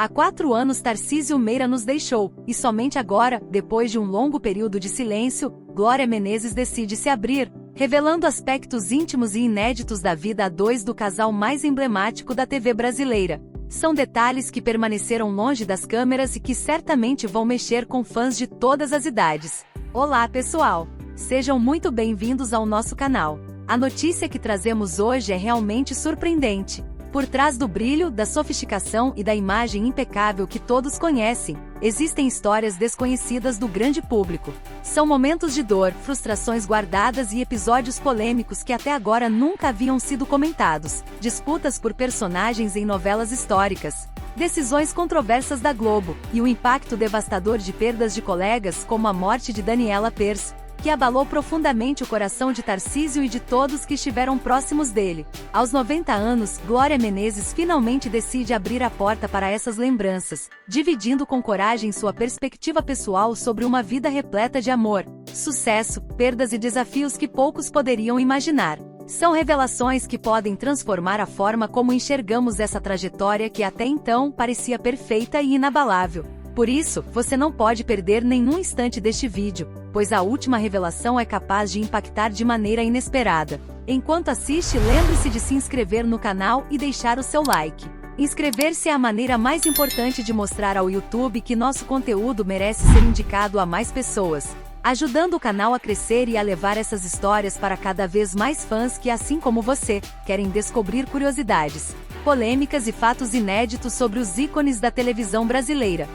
Há 4 anos Tarcísio Meira nos deixou, e somente agora, depois de um longo período de silêncio, Glória Menezes decide se abrir, revelando aspectos íntimos e inéditos da vida a dois do casal mais emblemático da TV brasileira. São detalhes que permaneceram longe das câmeras e que certamente vão mexer com fãs de todas as idades. Olá pessoal! Sejam muito bem-vindos ao nosso canal. A notícia que trazemos hoje é realmente surpreendente. Por trás do brilho, da sofisticação e da imagem impecável que todos conhecem, existem histórias desconhecidas do grande público. São momentos de dor, frustrações guardadas e episódios polêmicos que até agora nunca haviam sido comentados, disputas por personagens em novelas históricas, decisões controversas da Globo, e o impacto devastador de perdas de colegas como a morte de Daniela Pers, que abalou profundamente o coração de Tarcísio e de todos que estiveram próximos dele. Aos 90 anos, Glória Menezes finalmente decide abrir a porta para essas lembranças, dividindo com coragem sua perspectiva pessoal sobre uma vida repleta de amor, sucesso, perdas e desafios que poucos poderiam imaginar. São revelações que podem transformar a forma como enxergamos essa trajetória que até então parecia perfeita e inabalável. Por isso, você não pode perder nenhum instante deste vídeo, pois a última revelação é capaz de impactar de maneira inesperada. Enquanto assiste, lembre-se de se inscrever no canal e deixar o seu like. Inscrever-se é a maneira mais importante de mostrar ao YouTube que nosso conteúdo merece ser indicado a mais pessoas, ajudando o canal a crescer e a levar essas histórias para cada vez mais fãs que, assim como você, querem descobrir curiosidades, polêmicas e fatos inéditos sobre os ícones da televisão brasileira.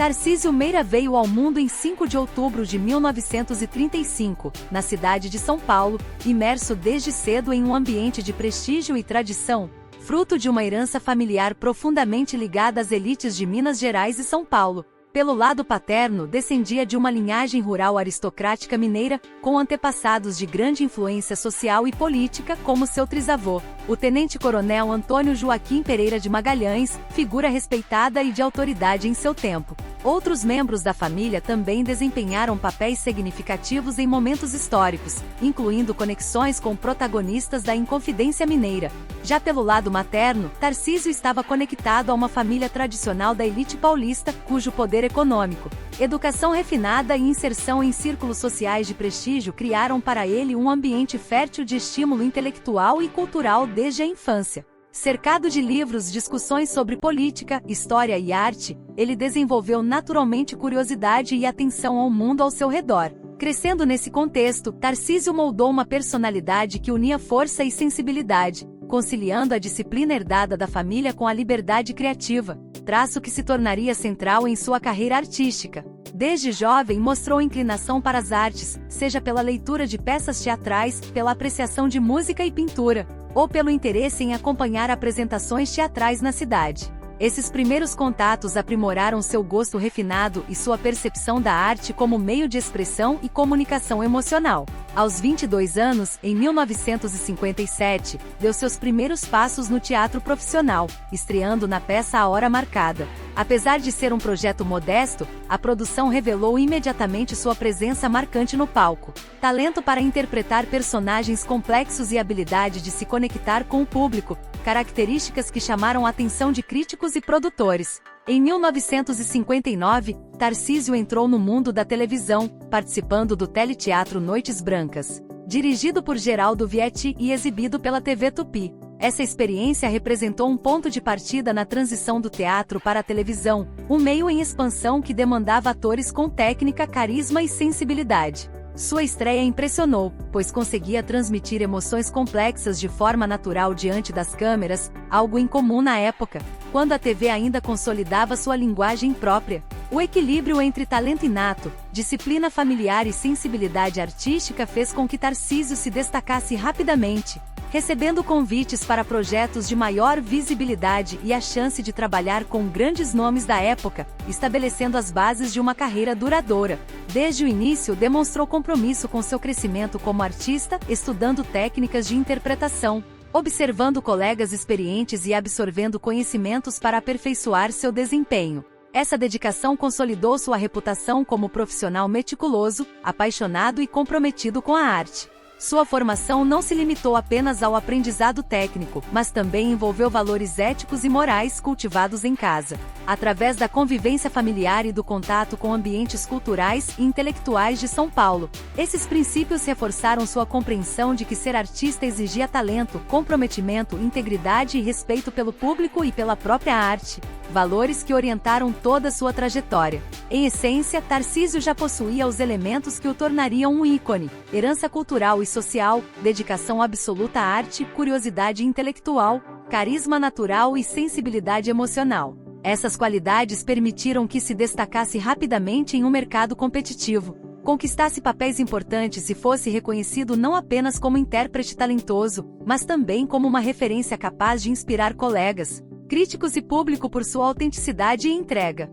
Tarcísio Meira veio ao mundo em 5 de outubro de 1935, na cidade de São Paulo, imerso desde cedo em um ambiente de prestígio e tradição, fruto de uma herança familiar profundamente ligada às elites de Minas Gerais e São Paulo. Pelo lado paterno, descendia de uma linhagem rural aristocrática mineira, com antepassados de grande influência social e política, como seu trisavô, o tenente-coronel Antônio Joaquim Pereira de Magalhães, figura respeitada e de autoridade em seu tempo. Outros membros da família também desempenharam papéis significativos em momentos históricos, incluindo conexões com protagonistas da Inconfidência Mineira. Já pelo lado materno, Tarcísio estava conectado a uma família tradicional da elite paulista, cujo poder econômico, educação refinada e inserção em círculos sociais de prestígio criaram para ele um ambiente fértil de estímulo intelectual e cultural desde a infância. Cercado de livros, discussões sobre política, história e arte, ele desenvolveu naturalmente curiosidade e atenção ao mundo ao seu redor. Crescendo nesse contexto, Tarcísio moldou uma personalidade que unia força e sensibilidade, conciliando a disciplina herdada da família com a liberdade criativa, traço que se tornaria central em sua carreira artística. Desde jovem mostrou inclinação para as artes, seja pela leitura de peças teatrais, pela apreciação de música e pintura, ou pelo interesse em acompanhar apresentações teatrais na cidade. Esses primeiros contatos aprimoraram seu gosto refinado e sua percepção da arte como meio de expressão e comunicação emocional. Aos 22 anos, em 1957, deu seus primeiros passos no teatro profissional, estreando na peça A Hora Marcada. Apesar de ser um projeto modesto, a produção revelou imediatamente sua presença marcante no palco, talento para interpretar personagens complexos e habilidade de se conectar com o público, características que chamaram a atenção de críticos e produtores. Em 1959, Tarcísio entrou no mundo da televisão, participando do teleteatro Noites Brancas, dirigido por Geraldo Vietti e exibido pela TV Tupi. Essa experiência representou um ponto de partida na transição do teatro para a televisão, um meio em expansão que demandava atores com técnica, carisma e sensibilidade. Sua estreia impressionou, pois conseguia transmitir emoções complexas de forma natural diante das câmeras, algo incomum na época, quando a TV ainda consolidava sua linguagem própria. O equilíbrio entre talento inato, disciplina familiar e sensibilidade artística fez com que Tarcísio se destacasse rapidamente, recebendo convites para projetos de maior visibilidade e a chance de trabalhar com grandes nomes da época, estabelecendo as bases de uma carreira duradoura. Desde o início demonstrou compromisso com seu crescimento como artista, estudando técnicas de interpretação, observando colegas experientes e absorvendo conhecimentos para aperfeiçoar seu desempenho. Essa dedicação consolidou sua reputação como profissional meticuloso, apaixonado e comprometido com a arte. Sua formação não se limitou apenas ao aprendizado técnico, mas também envolveu valores éticos e morais cultivados em casa. Através da convivência familiar e do contato com ambientes culturais e intelectuais de São Paulo, esses princípios reforçaram sua compreensão de que ser artista exigia talento, comprometimento, integridade e respeito pelo público e pela própria arte, valores que orientaram toda sua trajetória. Em essência, Tarcísio já possuía os elementos que o tornariam um ícone: herança cultural e social, dedicação absoluta à arte, curiosidade intelectual, carisma natural e sensibilidade emocional. Essas qualidades permitiram que se destacasse rapidamente em um mercado competitivo, conquistasse papéis importantes e fosse reconhecido não apenas como intérprete talentoso, mas também como uma referência capaz de inspirar colegas, críticos e público por sua autenticidade e entrega.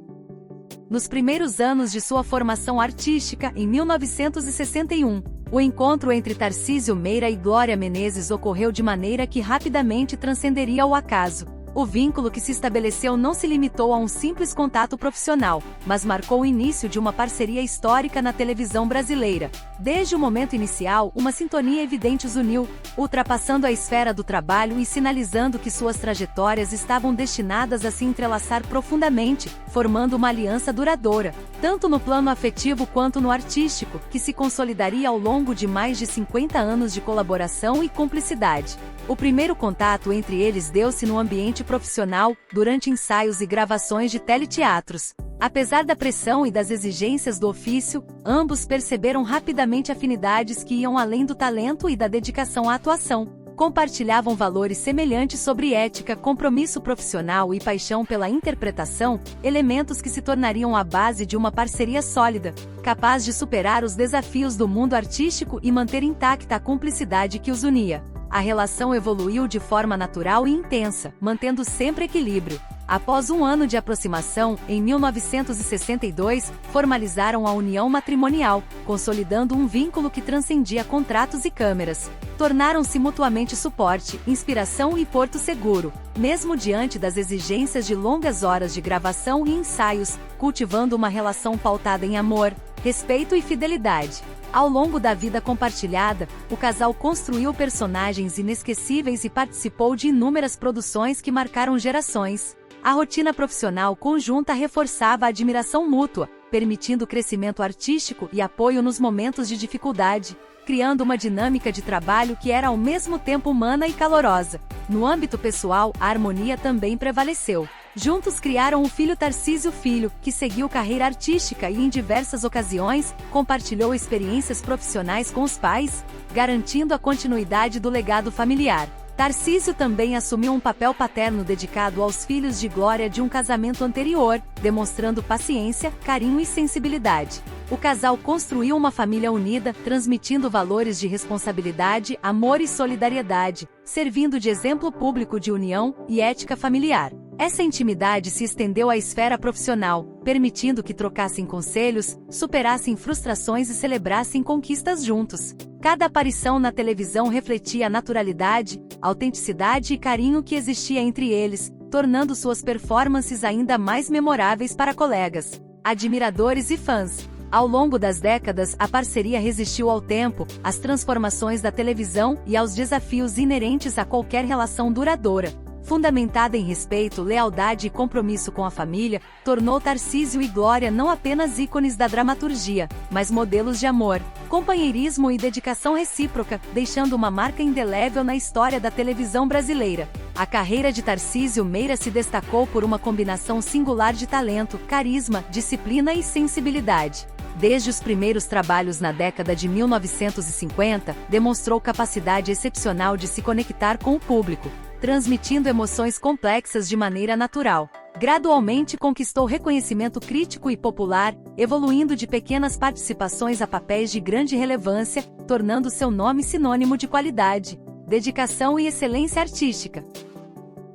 Nos primeiros anos de sua formação artística, em 1961, o encontro entre Tarcísio Meira e Glória Menezes ocorreu de maneira que rapidamente transcenderia o acaso. O vínculo que se estabeleceu não se limitou a um simples contato profissional, mas marcou o início de uma parceria histórica na televisão brasileira. Desde o momento inicial, uma sintonia evidente os uniu, ultrapassando a esfera do trabalho e sinalizando que suas trajetórias estavam destinadas a se entrelaçar profundamente, formando uma aliança duradoura, tanto no plano afetivo quanto no artístico, que se consolidaria ao longo de mais de 50 anos de colaboração e cumplicidade. O primeiro contato entre eles deu-se no ambiente profissional, durante ensaios e gravações de teleteatros. Apesar da pressão e das exigências do ofício, ambos perceberam rapidamente afinidades que iam além do talento e da dedicação à atuação. Compartilhavam valores semelhantes sobre ética, compromisso profissional e paixão pela interpretação, elementos que se tornariam a base de uma parceria sólida, capaz de superar os desafios do mundo artístico e manter intacta a cumplicidade que os unia. A relação evoluiu de forma natural e intensa, mantendo sempre equilíbrio. Após um ano de aproximação, em 1962, formalizaram a união matrimonial, consolidando um vínculo que transcendia contratos e câmeras. Tornaram-se mutuamente suporte, inspiração e porto seguro, mesmo diante das exigências de longas horas de gravação e ensaios, cultivando uma relação pautada em amor, respeito e fidelidade. Ao longo da vida compartilhada, o casal construiu personagens inesquecíveis e participou de inúmeras produções que marcaram gerações. A rotina profissional conjunta reforçava a admiração mútua, permitindo crescimento artístico e apoio nos momentos de dificuldade, criando uma dinâmica de trabalho que era ao mesmo tempo humana e calorosa. No âmbito pessoal, a harmonia também prevaleceu. Juntos criaram o filho Tarcísio Filho, que seguiu carreira artística e em diversas ocasiões, compartilhou experiências profissionais com os pais, garantindo a continuidade do legado familiar. Tarcísio também assumiu um papel paterno dedicado aos filhos de Glória de um casamento anterior, demonstrando paciência, carinho e sensibilidade. O casal construiu uma família unida, transmitindo valores de responsabilidade, amor e solidariedade, servindo de exemplo público de união e ética familiar. Essa intimidade se estendeu à esfera profissional, permitindo que trocassem conselhos, superassem frustrações e celebrassem conquistas juntos. Cada aparição na televisão refletia a naturalidade, autenticidade e carinho que existia entre eles, tornando suas performances ainda mais memoráveis para colegas, admiradores e fãs. Ao longo das décadas, a parceria resistiu ao tempo, às transformações da televisão e aos desafios inerentes a qualquer relação duradoura. Fundamentada em respeito, lealdade e compromisso com a família, tornou Tarcísio e Glória não apenas ícones da dramaturgia, mas modelos de amor, companheirismo e dedicação recíproca, deixando uma marca indelével na história da televisão brasileira. A carreira de Tarcísio Meira se destacou por uma combinação singular de talento, carisma, disciplina e sensibilidade. Desde os primeiros trabalhos na década de 1950, demonstrou capacidade excepcional de se conectar com o público, transmitindo emoções complexas de maneira natural. Gradualmente conquistou reconhecimento crítico e popular, evoluindo de pequenas participações a papéis de grande relevância, tornando seu nome sinônimo de qualidade, dedicação e excelência artística.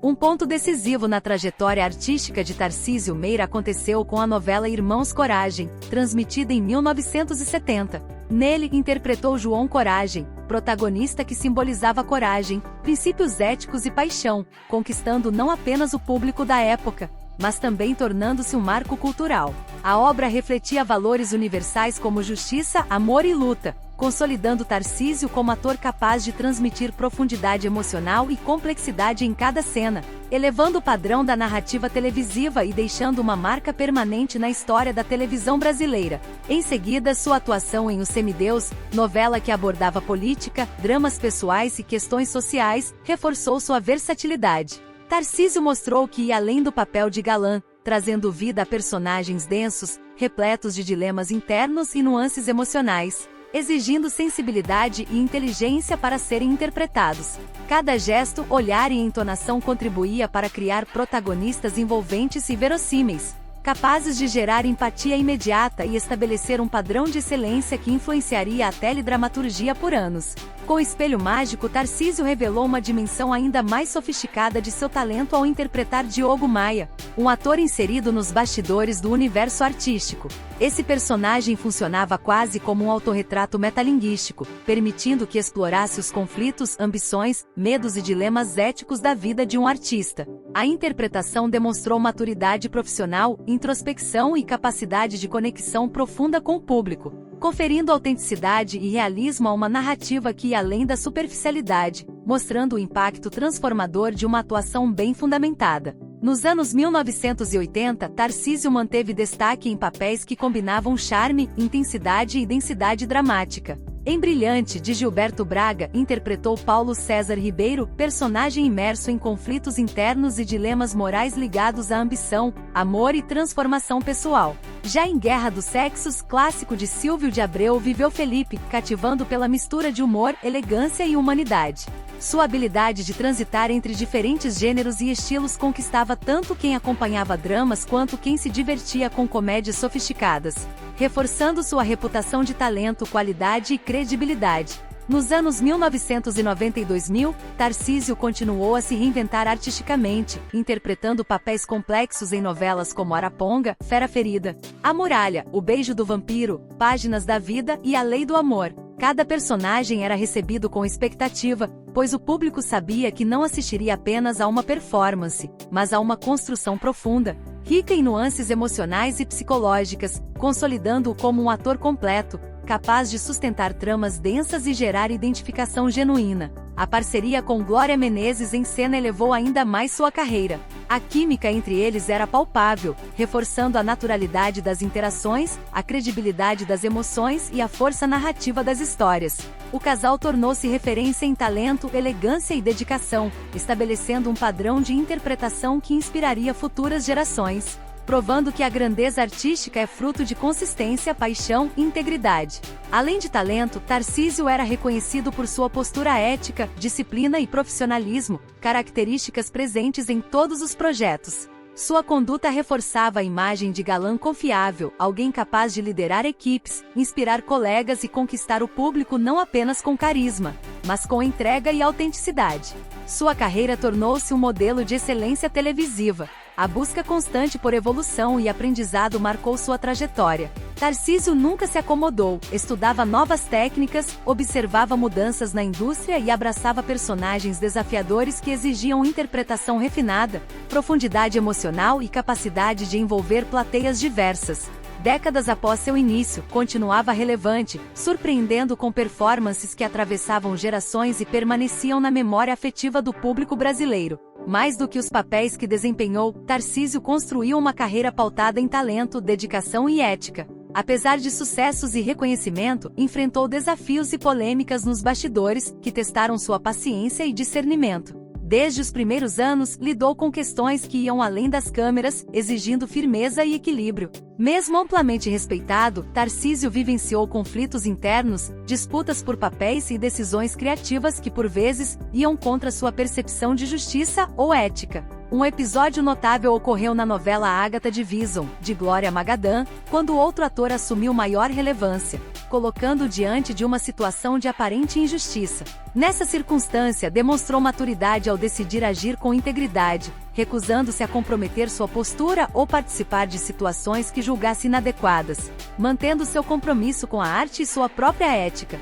Um ponto decisivo na trajetória artística de Tarcísio Meira aconteceu com a novela Irmãos Coragem, transmitida em 1970. Nele, interpretou João Coragem, protagonista que simbolizava coragem, princípios éticos e paixão, conquistando não apenas o público da época, mas também tornando-se um marco cultural. A obra refletia valores universais como justiça, amor e luta, consolidando Tarcísio como ator capaz de transmitir profundidade emocional e complexidade em cada cena, elevando o padrão da narrativa televisiva e deixando uma marca permanente na história da televisão brasileira. Em seguida, sua atuação em O Semideus, novela que abordava política, dramas pessoais e questões sociais, reforçou sua versatilidade. Tarcísio mostrou que ia além do papel de galã, trazendo vida a personagens densos, repletos de dilemas internos e nuances emocionais, exigindo sensibilidade e inteligência para serem interpretados. Cada gesto, olhar e entonação contribuía para criar protagonistas envolventes e verossímeis, capazes de gerar empatia imediata e estabelecer um padrão de excelência que influenciaria a teledramaturgia por anos. Com o Espelho Mágico, Tarcísio revelou uma dimensão ainda mais sofisticada de seu talento ao interpretar Diogo Maia, um ator inserido nos bastidores do universo artístico. Esse personagem funcionava quase como um autorretrato metalinguístico, permitindo que explorasse os conflitos, ambições, medos e dilemas éticos da vida de um artista. A interpretação demonstrou maturidade profissional, introspecção e capacidade de conexão profunda com o público, conferindo autenticidade e realismo a uma narrativa que ia além da superficialidade, mostrando o impacto transformador de uma atuação bem fundamentada. Nos anos 1980, Tarcísio manteve destaque em papéis que combinavam charme, intensidade e densidade dramática. Em Brilhante, de Gilberto Braga, interpretou Paulo César Ribeiro, personagem imerso em conflitos internos e dilemas morais ligados à ambição, amor e transformação pessoal. Já em Guerra dos Sexos, clássico de Silvio de Abreu, viveu Felipe, cativando pela mistura de humor, elegância e humanidade. Sua habilidade de transitar entre diferentes gêneros e estilos conquistava tanto quem acompanhava dramas quanto quem se divertia com comédias sofisticadas, reforçando sua reputação de talento, qualidade e credibilidade. Nos anos 1990 e 2000, Tarcísio continuou a se reinventar artisticamente, interpretando papéis complexos em novelas como Araponga, Fera Ferida, A Muralha, O Beijo do Vampiro, Páginas da Vida e A Lei do Amor. Cada personagem era recebido com expectativa, pois o público sabia que não assistiria apenas a uma performance, mas a uma construção profunda, rica em nuances emocionais e psicológicas, consolidando-o como um ator completo, capaz de sustentar tramas densas e gerar identificação genuína. A parceria com Glória Menezes em cena elevou ainda mais sua carreira. A química entre eles era palpável, reforçando a naturalidade das interações, a credibilidade das emoções e a força narrativa das histórias. O casal tornou-se referência em talento, elegância e dedicação, estabelecendo um padrão de interpretação que inspiraria futuras gerações, provando que a grandeza artística é fruto de consistência, paixão e integridade. Além de talento, Tarcísio era reconhecido por sua postura ética, disciplina e profissionalismo, características presentes em todos os projetos. Sua conduta reforçava a imagem de galã confiável, alguém capaz de liderar equipes, inspirar colegas e conquistar o público não apenas com carisma, mas com entrega e autenticidade. Sua carreira tornou-se um modelo de excelência televisiva. A busca constante por evolução e aprendizado marcou sua trajetória. Tarcísio nunca se acomodou, estudava novas técnicas, observava mudanças na indústria e abraçava personagens desafiadores que exigiam interpretação refinada, profundidade emocional e capacidade de envolver plateias diversas. Décadas após seu início, continuava relevante, surpreendendo com performances que atravessavam gerações e permaneciam na memória afetiva do público brasileiro. Mais do que os papéis que desempenhou, Tarcísio construiu uma carreira pautada em talento, dedicação e ética. Apesar de sucessos e reconhecimento, enfrentou desafios e polêmicas nos bastidores, que testaram sua paciência e discernimento. Desde os primeiros anos, lidou com questões que iam além das câmeras, exigindo firmeza e equilíbrio. Mesmo amplamente respeitado, Tarcísio vivenciou conflitos internos, disputas por papéis e decisões criativas que por vezes iam contra sua percepção de justiça ou ética. Um episódio notável ocorreu na novela Ágata Division, de Glória Magadã, quando outro ator assumiu maior relevância, colocando-o diante de uma situação de aparente injustiça. Nessa circunstância, demonstrou maturidade ao decidir agir com integridade, recusando-se a comprometer sua postura ou participar de situações que julgasse inadequadas, mantendo seu compromisso com a arte e sua própria ética.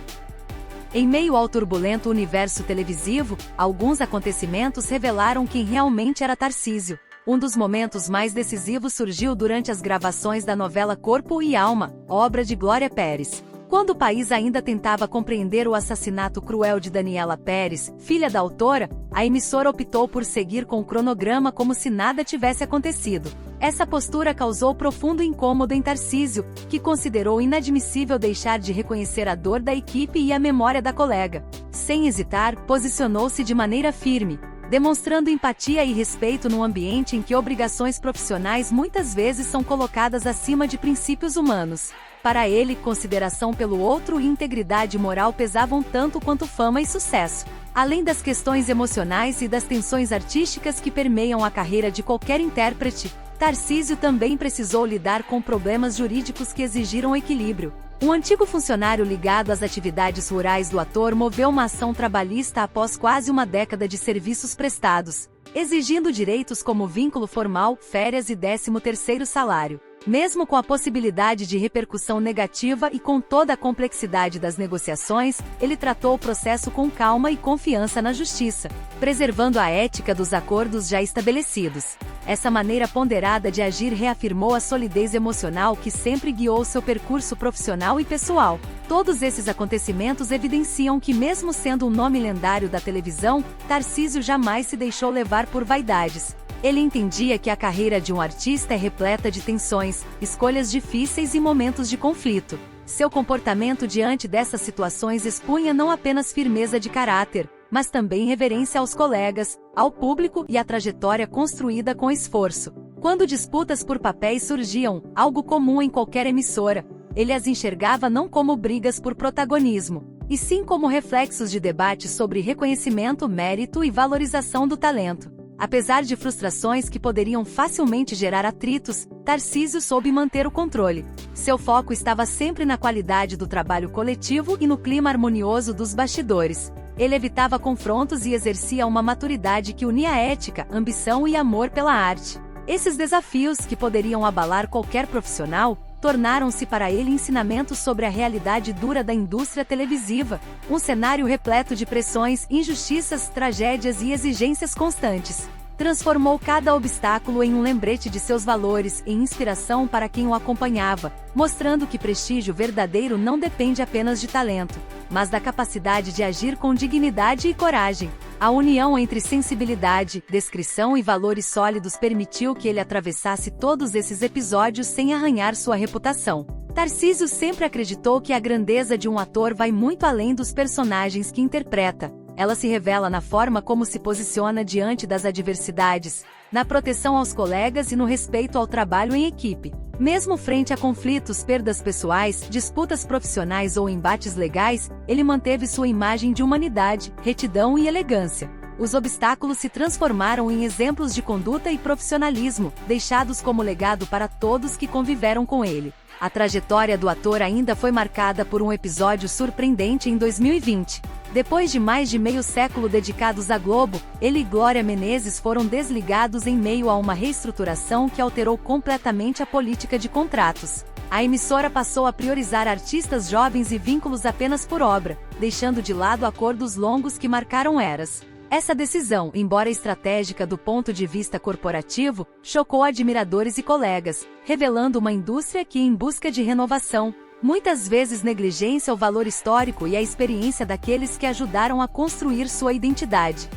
Em meio ao turbulento universo televisivo, alguns acontecimentos revelaram quem realmente era Tarcísio. Um dos momentos mais decisivos surgiu durante as gravações da novela Corpo e Alma, obra de Glória Pérez. Quando o país ainda tentava compreender o assassinato cruel de Daniela Pérez, filha da autora, a emissora optou por seguir com o cronograma como se nada tivesse acontecido. Essa postura causou profundo incômodo em Tarcísio, que considerou inadmissível deixar de reconhecer a dor da equipe e a memória da colega. Sem hesitar, posicionou-se de maneira firme, demonstrando empatia e respeito num ambiente em que obrigações profissionais muitas vezes são colocadas acima de princípios humanos. Para ele, consideração pelo outro e integridade moral pesavam tanto quanto fama e sucesso. Além das questões emocionais e das tensões artísticas que permeiam a carreira de qualquer intérprete, Tarcísio também precisou lidar com problemas jurídicos que exigiram equilíbrio. Um antigo funcionário ligado às atividades rurais do ator moveu uma ação trabalhista após quase uma década de serviços prestados, exigindo direitos como vínculo formal, férias e 13º salário. Mesmo com a possibilidade de repercussão negativa e com toda a complexidade das negociações, ele tratou o processo com calma e confiança na justiça, preservando a ética dos acordos já estabelecidos. Essa maneira ponderada de agir reafirmou a solidez emocional que sempre guiou seu percurso profissional e pessoal. Todos esses acontecimentos evidenciam que, mesmo sendo um nome lendário da televisão, Tarcísio jamais se deixou levar por vaidades. Ele entendia que a carreira de um artista é repleta de tensões, escolhas difíceis e momentos de conflito. Seu comportamento diante dessas situações expunha não apenas firmeza de caráter, mas também reverência aos colegas, ao público e à trajetória construída com esforço. Quando disputas por papéis surgiam, algo comum em qualquer emissora, ele as enxergava não como brigas por protagonismo, e sim como reflexos de debate sobre reconhecimento, mérito e valorização do talento. Apesar de frustrações que poderiam facilmente gerar atritos, Tarcísio soube manter o controle. Seu foco estava sempre na qualidade do trabalho coletivo e no clima harmonioso dos bastidores. Ele evitava confrontos e exercia uma maturidade que unia ética, ambição e amor pela arte. Esses desafios, que poderiam abalar qualquer profissional, tornaram-se para ele ensinamentos sobre a realidade dura da indústria televisiva, um cenário repleto de pressões, injustiças, tragédias e exigências constantes. Transformou cada obstáculo em um lembrete de seus valores e inspiração para quem o acompanhava, mostrando que prestígio verdadeiro não depende apenas de talento, mas da capacidade de agir com dignidade e coragem. A união entre sensibilidade, descrição e valores sólidos permitiu que ele atravessasse todos esses episódios sem arranhar sua reputação. Tarcísio sempre acreditou que a grandeza de um ator vai muito além dos personagens que interpreta. Ela se revela na forma como se posiciona diante das adversidades, na proteção aos colegas e no respeito ao trabalho em equipe. Mesmo frente a conflitos, perdas pessoais, disputas profissionais ou embates legais, ele manteve sua imagem de humanidade, retidão e elegância. Os obstáculos se transformaram em exemplos de conduta e profissionalismo, deixados como legado para todos que conviveram com ele. A trajetória do ator ainda foi marcada por um episódio surpreendente em 2020. Depois de mais de meio século dedicados à Globo, ele e Glória Menezes foram desligados em meio a uma reestruturação que alterou completamente a política de contratos. A emissora passou a priorizar artistas jovens e vínculos apenas por obra, deixando de lado acordos longos que marcaram eras. Essa decisão, embora estratégica do ponto de vista corporativo, chocou admiradores e colegas, revelando uma indústria que, em busca de renovação, muitas vezes negligencia o valor histórico e a experiência daqueles que ajudaram a construir sua identidade.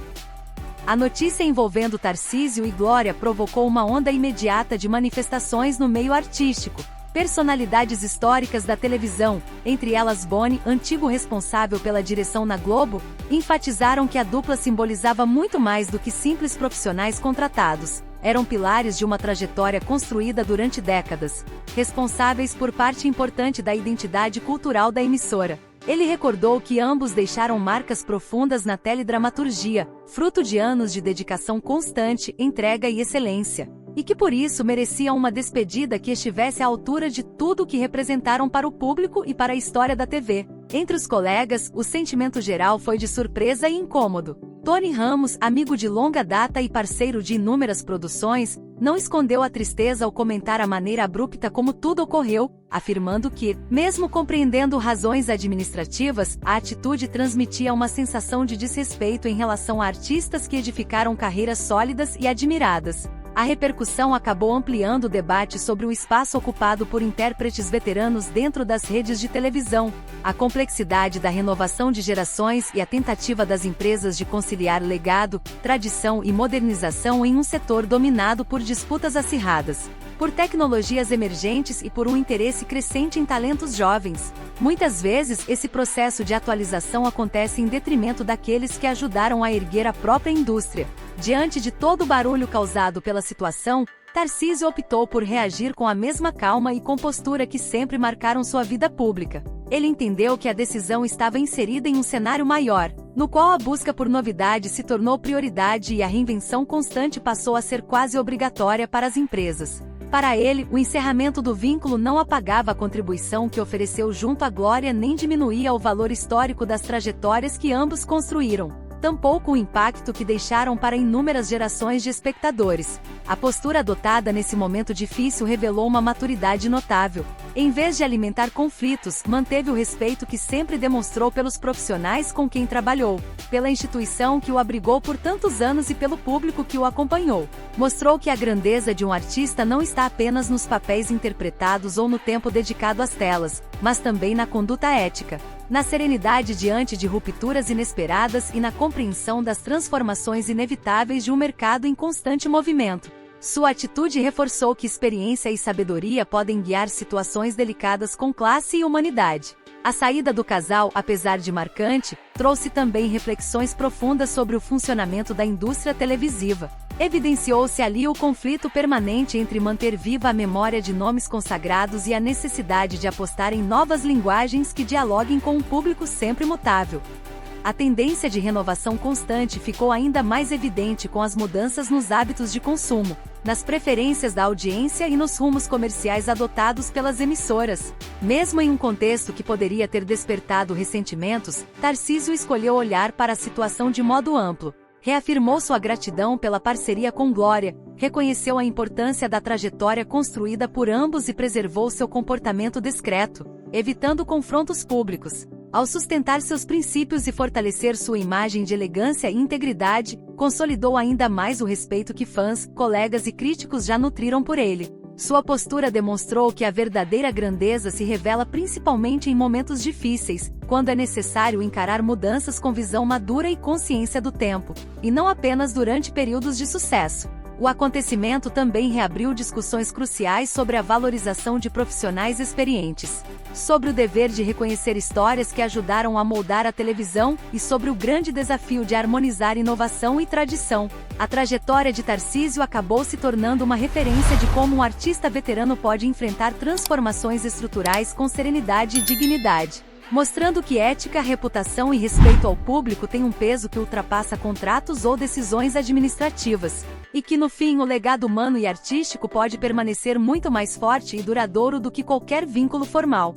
A notícia envolvendo Tarcísio e Glória provocou uma onda imediata de manifestações no meio artístico. Personalidades históricas da televisão, entre elas Boni, antigo responsável pela direção na Globo, enfatizaram que a dupla simbolizava muito mais do que simples profissionais contratados. Eram pilares de uma trajetória construída durante décadas, responsáveis por parte importante da identidade cultural da emissora. Ele recordou que ambos deixaram marcas profundas na teledramaturgia, fruto de anos de dedicação constante, entrega e excelência, e que por isso mereciam uma despedida que estivesse à altura de tudo o que representaram para o público e para a história da TV. Entre os colegas, o sentimento geral foi de surpresa e incômodo. Tony Ramos, amigo de longa data e parceiro de inúmeras produções, não escondeu a tristeza ao comentar a maneira abrupta como tudo ocorreu, afirmando que, mesmo compreendendo razões administrativas, a atitude transmitia uma sensação de desrespeito em relação a artistas que edificaram carreiras sólidas e admiradas. A repercussão acabou ampliando o debate sobre o espaço ocupado por intérpretes veteranos dentro das redes de televisão, a complexidade da renovação de gerações e a tentativa das empresas de conciliar legado, tradição e modernização em um setor dominado por disputas acirradas, por tecnologias emergentes e por um interesse crescente em talentos jovens. Muitas vezes, esse processo de atualização acontece em detrimento daqueles que ajudaram a erguer a própria indústria. Diante de todo o barulho causado pela situação, Tarcísio optou por reagir com a mesma calma e compostura que sempre marcaram sua vida pública. Ele entendeu que a decisão estava inserida em um cenário maior, no qual a busca por novidade se tornou prioridade e a reinvenção constante passou a ser quase obrigatória para as empresas. Para ele, o encerramento do vínculo não apagava a contribuição que ofereceu junto à Glória nem diminuía o valor histórico das trajetórias que ambos construíram, tampouco o impacto que deixaram para inúmeras gerações de espectadores. A postura adotada nesse momento difícil revelou uma maturidade notável. Em vez de alimentar conflitos, manteve o respeito que sempre demonstrou pelos profissionais com quem trabalhou, pela instituição que o abrigou por tantos anos e pelo público que o acompanhou. Mostrou que a grandeza de um artista não está apenas nos papéis interpretados ou no tempo dedicado às telas, mas também na conduta ética, na serenidade diante de rupturas inesperadas e na compreensão das transformações inevitáveis de um mercado em constante movimento. Sua atitude reforçou que experiência e sabedoria podem guiar situações delicadas com classe e humanidade. A saída do casal, apesar de marcante, trouxe também reflexões profundas sobre o funcionamento da indústria televisiva. Evidenciou-se ali o conflito permanente entre manter viva a memória de nomes consagrados e a necessidade de apostar em novas linguagens que dialoguem com um público sempre mutável. A tendência de renovação constante ficou ainda mais evidente com as mudanças nos hábitos de consumo, nas preferências da audiência e nos rumos comerciais adotados pelas emissoras. Mesmo em um contexto que poderia ter despertado ressentimentos, Tarcísio escolheu olhar para a situação de modo amplo. Reafirmou sua gratidão pela parceria com Glória, reconheceu a importância da trajetória construída por ambos e preservou seu comportamento discreto, evitando confrontos públicos. Ao sustentar seus princípios e fortalecer sua imagem de elegância e integridade, consolidou ainda mais o respeito que fãs, colegas e críticos já nutriram por ele. Sua postura demonstrou que a verdadeira grandeza se revela principalmente em momentos difíceis, quando é necessário encarar mudanças com visão madura e consciência do tempo, e não apenas durante períodos de sucesso. O acontecimento também reabriu discussões cruciais sobre a valorização de profissionais experientes, sobre o dever de reconhecer histórias que ajudaram a moldar a televisão e sobre o grande desafio de harmonizar inovação e tradição. A trajetória de Tarcísio acabou se tornando uma referência de como um artista veterano pode enfrentar transformações estruturais com serenidade e dignidade, mostrando que ética, reputação e respeito ao público têm um peso que ultrapassa contratos ou decisões administrativas, e que no fim o legado humano e artístico pode permanecer muito mais forte e duradouro do que qualquer vínculo formal.